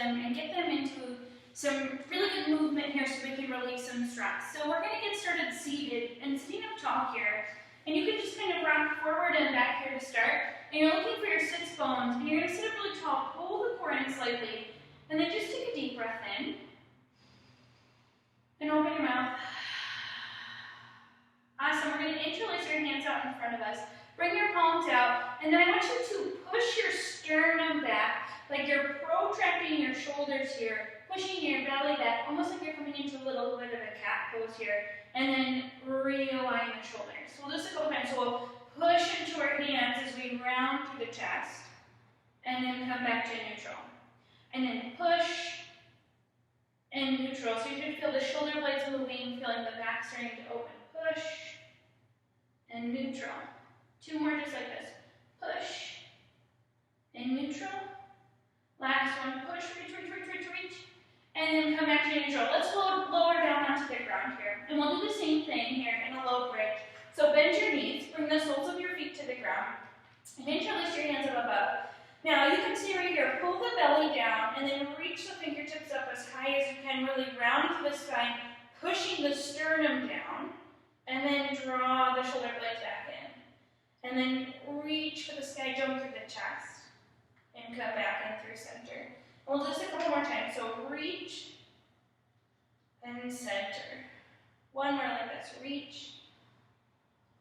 them and get them into some really good movement here so we can relieve some stress. So we're going to get started seated and sitting up tall here. And you can just kind of rock forward and back here to start. And you're looking for your sits bones. And you're going to sit up really tall, pull the core in slightly. And then just take a deep breath in. And open your mouth. Awesome. We're going to interlace your hands out in front of us. Bring your palms out. And then I want you to push your sternum back, like you're protracting your shoulders here, pushing your belly back, almost like you're coming into a little bit of a cat pose here. And then realign the shoulders. So we'll do this a couple times. So we'll push into our hands as we round through the chest. And then come back to neutral. And then push and neutral. So you should feel the shoulder blades moving, feeling the back starting to open. Push and neutral. Two more just like this. Push and neutral. Last one. Push, reach, reach, reach, reach, reach. And then come back to neutral. Let's lower down onto the ground here. And we'll do the same thing here in a low bridge. So bend your knees, bring the soles of your feet to the ground, and interlace your hands up above. Now you can see right here, pull the belly down, and then reach the fingertips up as high as you can, really round through the spine, pushing the sternum down, and then draw the shoulder blades back in. And then reach for the sky, jump through the chest, and come back in through center. And we'll do this a couple more times. So reach and center. One more like this. Reach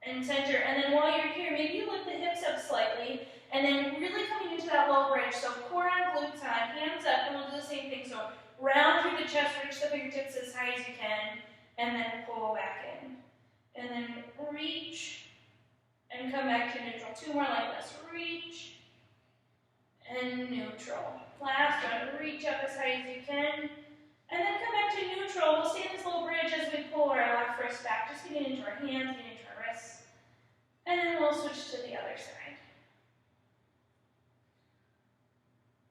and center. And then while you're here, maybe you lift the hips up slightly, and then really coming into that low bridge. So core on, glutes on, hands up, and we'll do the same thing. So round through the chest, reach the fingertips as high as you can, and then pull back in. And then reach and come back to neutral. Two more like this. Reach and neutral. Last one, reach up as high as you can, and then come back to neutral. We'll stay in this little bridge as we pull our left wrist back, just getting into our hands, getting into our wrists, and then we'll switch to the other side.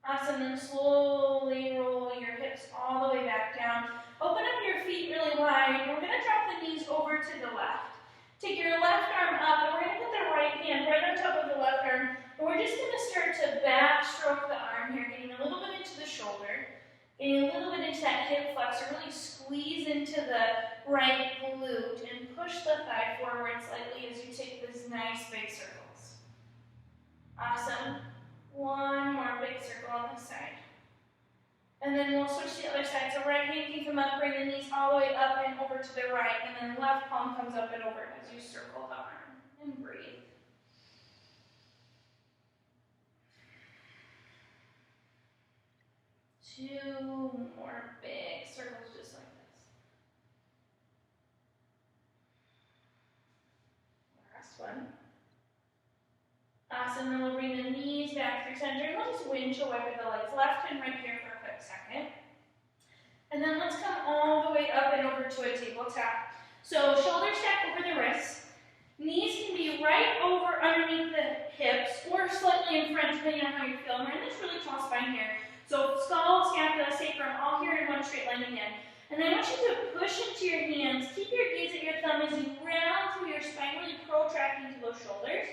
Awesome, then slowly roll your hips all the way back down. Open up your feet really wide. We're going to drop the knees over to the left. Take your left arm up, and we're going to put the right hand right on top of the left arm. And we're just going to start to backstroke the arm here, getting a little bit into the shoulder, getting a little bit into that hip flexor, really squeeze into the right glute, and push the thigh forward slightly as you take these nice big circles. Awesome. One more big circle on this side. And then we'll switch to the other side. So right hand can come up, bring the knees all the way up and over to the right, and then left palm comes up and over as you circle the arm. And breathe. Two more big circles just like this. Last one. Awesome, then we'll bring the knees back through center, and we'll just windshield wiper the legs, left and right here for a quick second. And then let's come all the way up and over to a tabletop. So shoulders stack over the wrists. Knees can be right over underneath the hips or slightly in front, depending on how you feel. We're in this really tall spine here. So skull, scapula, sacrum, all here in one straight line again. And then I want you to push into your hands. Keep your gaze at your thumb as you round through your spine, really protracting to those shoulders.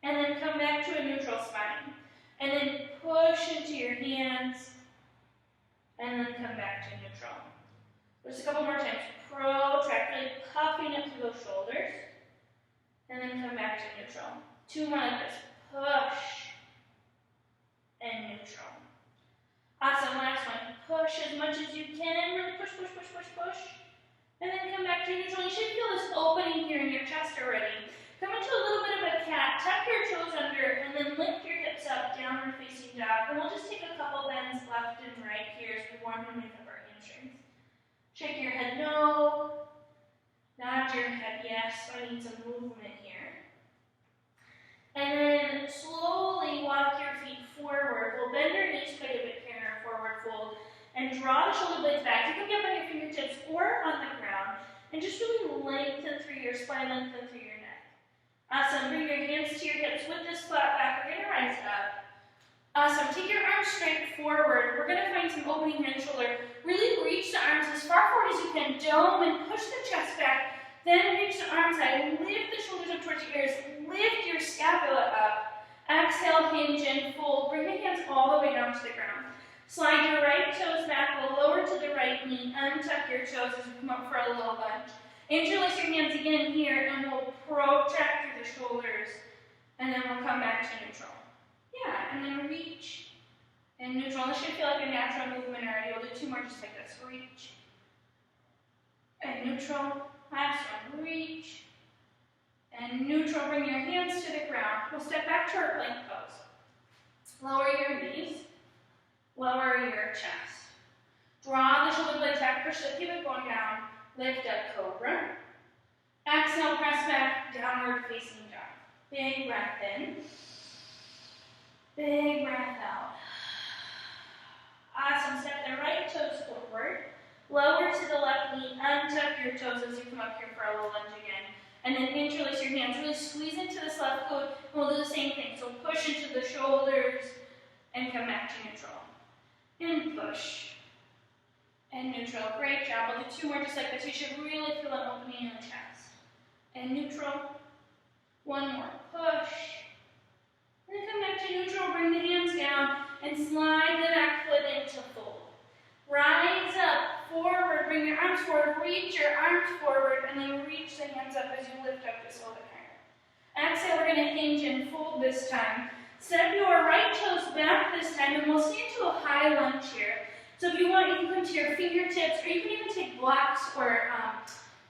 And then come back to a neutral spine. And then push into your hands. And then come back to neutral. Just a couple more times. Protract, really puffing up through those shoulders. And then come back to neutral. Two more like this. Push and neutral. Awesome, last one. Push as much as you can. Really push, push, push, push, push. And then come back to neutral. You should feel this opening here in your chest already. Come into a little bit of a cat. Tuck your toes under and then lift your hips up, downward facing dog. And we'll just take a couple bends left and right here as we warm and make up our hamstrings. Shake your head no. Nod your head yes. I need some movement here. And then slowly walk your feet forward. We'll bend your knees quite a bit here in our forward fold. And draw the shoulder blades back. You can get on your fingertips or on the ground. And just really lengthen through your spine, lengthen through your neck. Awesome. Bring your hands to your hips with this flat back. We're going to rise up. Awesome. Take your arms straight forward. We're going to find some opening here in the shoulder. Really reach the arms as far forward as you can. Dome and push the chest back. Then reach the arms high. Lift the shoulders up towards your ears. Lift your scapula up. Exhale, hinge and fold. Bring the hands all the way down to the ground. Slide your right toes back, we'll lower to the right knee, untuck your toes as we come up for a little lunge. Interlace your hands again here, and we'll protract through the shoulders, and then we'll come back to neutral. Yeah, and then reach, and neutral. This should feel like a natural movement already. We'll do two more just like this. Reach, and neutral. Last one, reach, and neutral. Bring your hands to the ground. We'll step back to our plank pose. Lower your knees, lower your chest. Draw the shoulder blades back, push the pivot bone down, lift up cobra. Exhale, press back, downward facing dog. Big breath in, big breath out. Awesome, step the right toes forward, lower to the left knee, untuck your toes as you come up here for a little lunge again. And then interlace your hands, really squeeze into this left glute, and we'll do the same thing. So push into the shoulders, and come back to neutral. And push, and neutral. Great job. We'll do two more just like this. You should really feel an opening in the chest. And neutral. One more. Push. And then come back to neutral. Bring the hands down and slide the back foot into fold. Rise up, forward. Bring your arms forward. Reach your arms forward, and then reach the hands up as you lift up just a little bit higher. Exhale, we're going to hinge and fold this time. Step your right toes back this time, and we'll stand to a high lunge here. So if you want, you can come to your fingertips, or you can even take blocks, or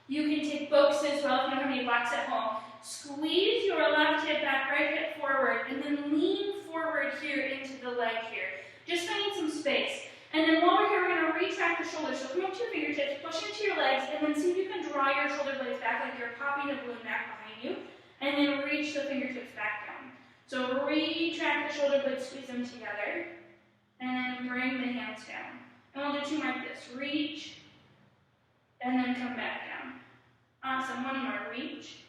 you can take books as well if you don't have any blocks at home. Squeeze your left hip back, right hip forward, and then lean forward here into the leg here. Just finding some space. And then while we're here, we're going to retract the shoulders. So come up to your fingertips, push into your legs, and then see if you can draw your shoulder blades back like you're popping a balloon back behind you. And then reach the fingertips back down. So retract the shoulder blades, squeeze them together, and then bring the hands down. And we'll do two more like this. Reach, and then come back down. Awesome. One more. Reach.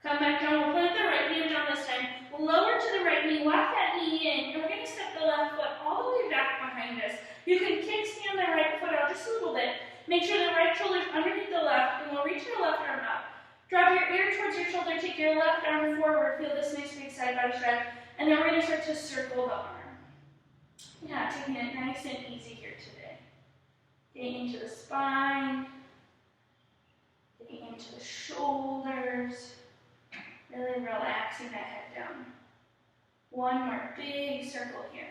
Come back down. We'll plant the right hand down this time. We'll lower to the right knee, walk that knee in, and we're going to step the left foot all the way back behind us. You can kickstand the right foot out just a little bit. Make sure the right shoulder's underneath the left, and we'll reach your left arm up. Drop your ear towards your shoulder, take your left arm forward, feel this nice big side body stretch, and then we're going to start to circle the arm. Yeah, taking it nice and easy here today. Getting into the spine, getting into the shoulders, really relaxing that head down. One more big circle here.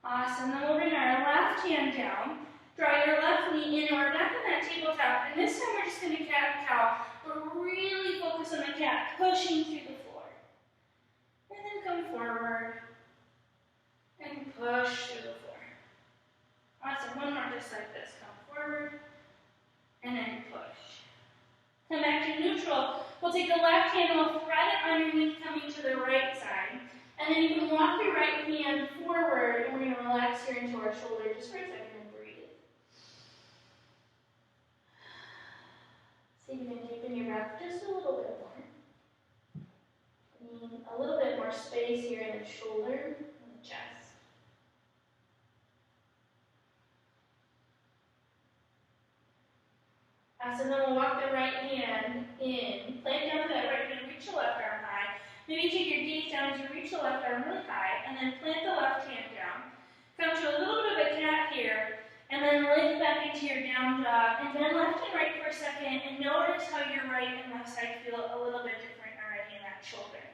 Awesome, then we'll bring our left hand down. Draw your left knee in, or back on that tabletop, and this time we're just going to cat-cow, but really focus on the cat, pushing through the floor. And then come forward, and push through the floor. Awesome, one more just like this. Come forward, and then push. Come back to neutral. We'll take the left hand and we'll thread it underneath, coming to the right side. And then you can walk your right hand forward, and we're going to relax here into our shoulder just for a second. See if you can deepen your breath just a little bit more. Need a little bit more space here in the shoulder and the chest. So then we'll walk the right hand in, plant down to that right hand, reach the left arm high. Maybe take your gaze down as you reach the left arm really high, and then plant the left hand down. Come to a little bit of a cat here. And then lift back into your down dog, and then left and right for a second, and notice how your right and left side feel a little bit different already in that shoulder.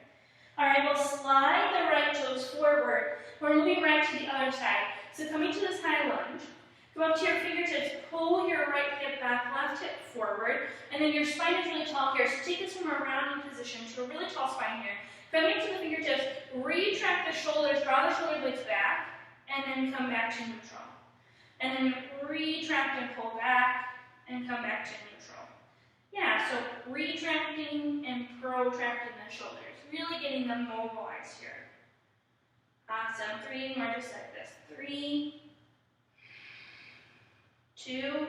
All right, we'll slide the right toes forward. We're moving right to the other side. So coming to this high lunge, go up to your fingertips, pull your right hip back, left hip forward, and then your spine is really tall here. So take this from a rounding position to a really tall spine here. Coming to the fingertips, retract the shoulders, draw the shoulder blades back, and then come back to neutral. And then retract and pull back, and come back to neutral. Yeah, so retracting and protracting the shoulders, really getting them mobilized here. Awesome, 3 more just like this. 3, 2,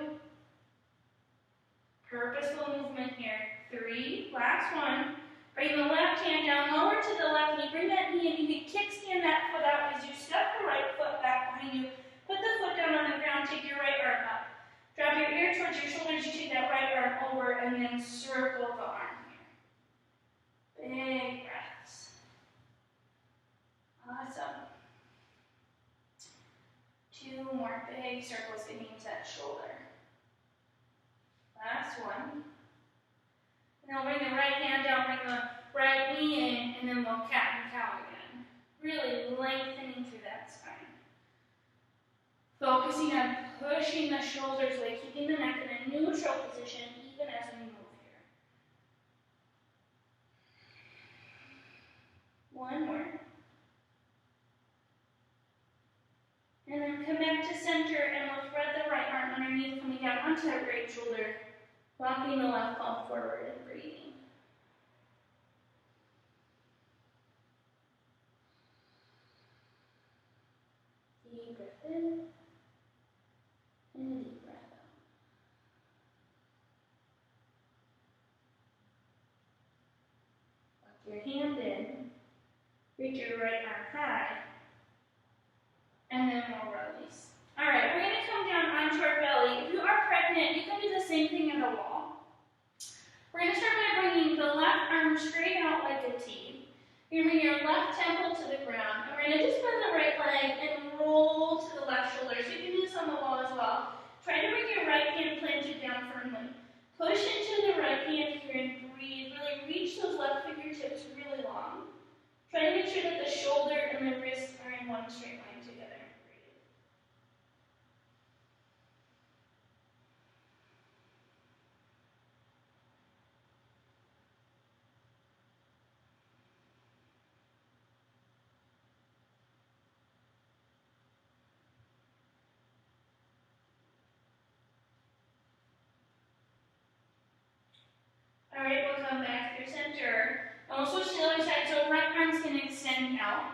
purposeful movement here. 3, last one. Bring the left hand down, lower to the left knee, bring that knee in. You can kickstand that foot out as you step the right foot back behind you. Put the foot down on the ground, take your right arm up. Drop your ear towards your shoulders, you take that right arm over, and then circle the arm here. Big breaths. Awesome. 2 more big circles getting into that shoulder. Last one. And then we'll bring the right hand down, bring the right knee in, and then we'll cat and cow again. Really lengthening through that spine. Focusing on pushing the shoulders away, keeping the neck in a neutral position even as we move here. One more. And then come back to center and we'll thread the right arm underneath, coming down onto that right shoulder, walking the left palm forward and breathing. Deep breath in and a deep breath out. Walk your hand in, reach your right arm high, and then we'll release. All right, we're going to come down onto our belly. If you are pregnant, you can do the same thing in the wall. We're going to start by bringing the left arm straight out like a T. You're going to bring your left temple to the ground. And we're going to just bend the right leg and roll to the left shoulder. So you can do this on the wall as well. Try to bring your right hand planted down firmly. Push into the right hand here and breathe. Really reach those left fingertips really long. Try to make sure that the shoulder and the wrist are in one straight line together. All right, we'll come back through center. And we'll switch to the other side, so right arm's going to extend out.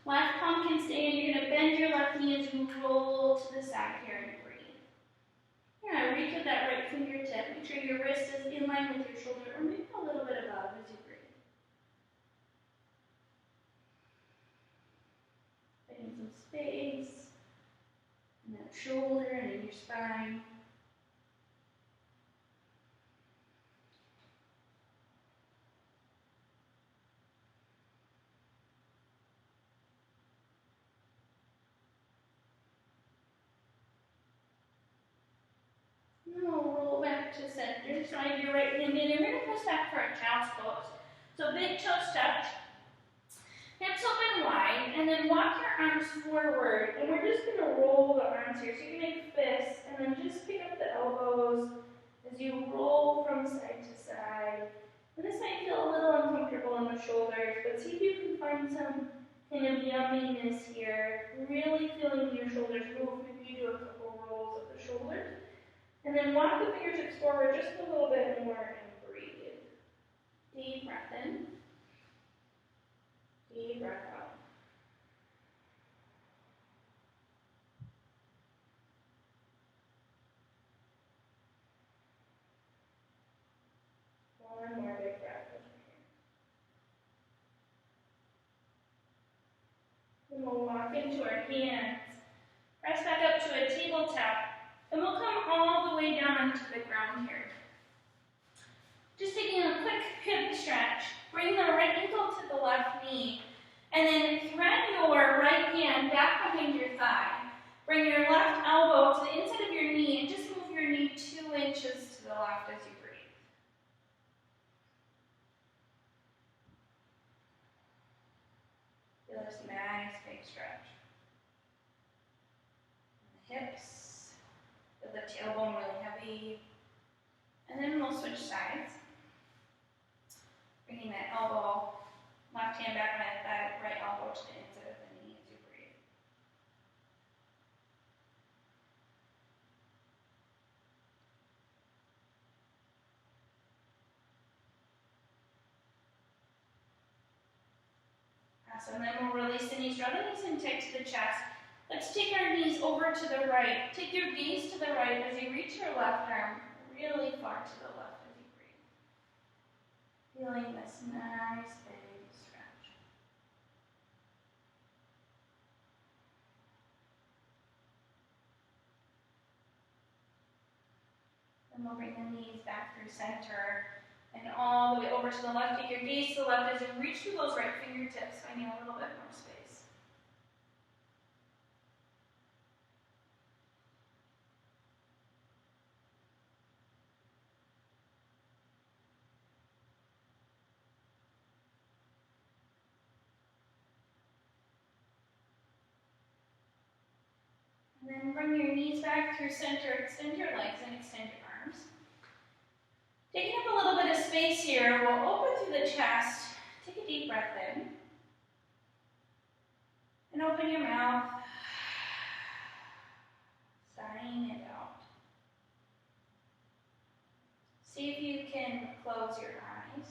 Left palm can stay, and you're going to bend your left knee as you roll to the side here and breathe. You're going to reach with that right fingertip. Make sure your wrist is in line with your shoulder, or maybe a little bit above as you breathe. Getting some space in that shoulder and in your spine. Roll back to center. Slide your right hand in. You're going to press back for a child's pose. So big toes touch. Hips open wide. And then walk your arms forward. And we're just going to roll the arms here. So you can make fists. And then just pick up the elbows as you roll from side to side. And this might feel a little uncomfortable in the shoulders. But see if you can find some kind of yumminess here. Really feeling your shoulders move. Maybe you do a couple rolls of the shoulders. And then walk the fingertips forward just a little bit more and breathe. Deep breath in. Deep breath out. One more big breath over here. Then we'll walk into our hands. Press back up to a tabletop. And we'll come all the way down onto the ground here. Just taking a quick hip stretch. Bring the right ankle to the left knee. And then thread your right hand back behind your thigh. Bring your left elbow to the inside of your knee and just move your knee 2 inches to the left as you breathe. Feel this nice big stretch. The hips. The tailbone really heavy. And then we'll switch sides. Bringing that elbow, left hand back behind that right elbow to the inside of the knee as you breathe. Awesome. Then we'll release the knees, draw the knees in tight to the chest. Let's take our knees over to the right. Take your gaze to the right as you reach your left arm really far to the left as you breathe. Feeling this nice big stretch. Then we'll bring the knees back through center and all the way over to the left. Take your gaze to the left as you reach through those right fingertips, finding a little bit more space. And then bring your knees back through center, extend your legs and extend your arms. Taking up a little bit of space here, we'll open through the chest. Take a deep breath in. And open your mouth. Sighing it out. See if you can close your eyes.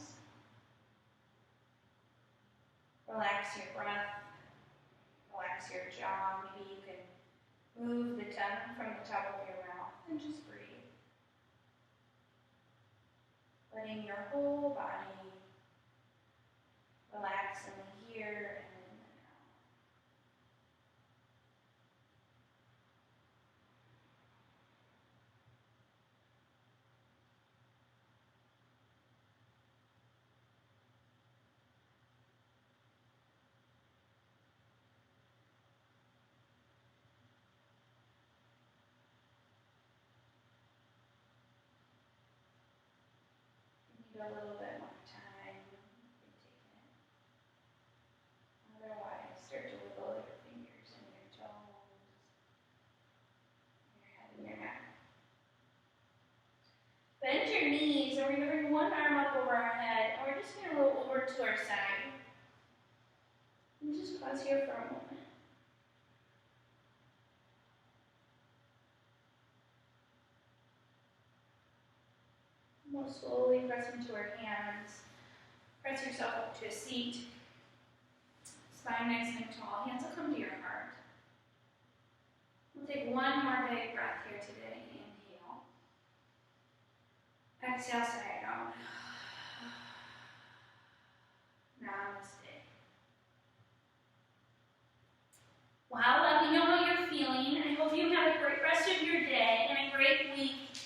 Relax your breath. Relax your jaw. Maybe you can move the tongue from the top of your mouth and just breathe. Letting your whole body relax in the here and in the now. Need a little bit more time. You can take it. Otherwise, start to wiggle your fingers and your toes, your head and your neck. Bend your knees, and we're going to bring one arm up over our head, and we're just going to roll over to our side. And just pause here for a moment. We'll slowly press into our hands. Press yourself up to a seat. Spine nice and tall. Hands will come to your heart. We'll take one more big breath here today. Inhale. Exhale, sigh it out. Namaste. Wow, let me know how you're feeling. I hope you have a great rest of your day.